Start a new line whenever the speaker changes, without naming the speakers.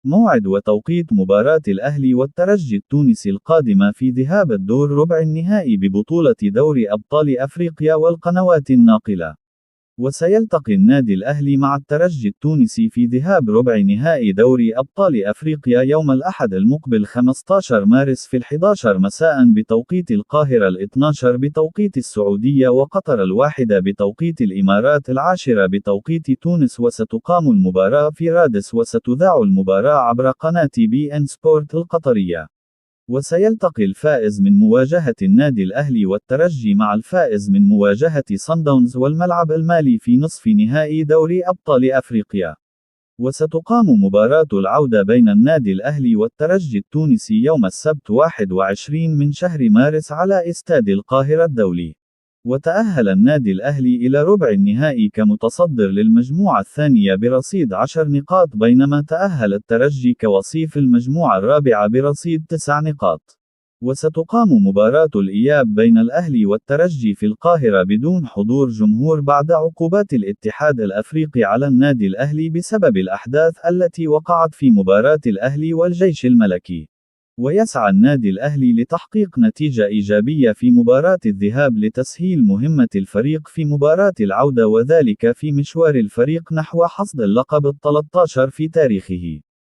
موعد وتوقيت مباراة الأهلي والترجي التونسي القادمة في ذهاب الدور ربع النهائي ببطولة دوري أبطال أفريقيا والقنوات الناقلة. وسيلتقي النادي الأهلي مع الترجي التونسي في ذهاب ربع نهائي دوري أبطال أفريقيا يوم الأحد المقبل 15 مارس في 11 مساء بتوقيت القاهرة، 12 بتوقيت السعودية وقطر، 1 بتوقيت الإمارات، 10 بتوقيت تونس. وستقام المباراة في رادس، وستذاع المباراة عبر قناة بي إن سبورت القطرية. وسيلتقي الفائز من مواجهة النادي الأهلي والترجي مع الفائز من مواجهة صن داونز والملعب المالي في نصف نهائي دوري أبطال أفريقيا. وستقام مباراة العودة بين النادي الأهلي والترجي التونسي يوم السبت 21 من شهر مارس على استاد القاهرة الدولي. وتأهل النادي الأهلي إلى ربع النهائي كمتصدر للمجموعة الثانية برصيد 10 نقاط، بينما تأهل الترجي كوصيف المجموعة الرابعة برصيد 9 نقاط. وستقام مباراة الإياب بين الأهلي والترجي في القاهرة بدون حضور جمهور بعد عقوبات الاتحاد الأفريقي على النادي الأهلي بسبب الأحداث التي وقعت في مباراة الأهلي والجيش الملكي. ويسعى النادي الأهلي لتحقيق نتيجة إيجابية في مباراة الذهاب لتسهيل مهمة الفريق في مباراة العودة، وذلك في مشوار الفريق نحو حصد اللقب ال13 في تاريخه.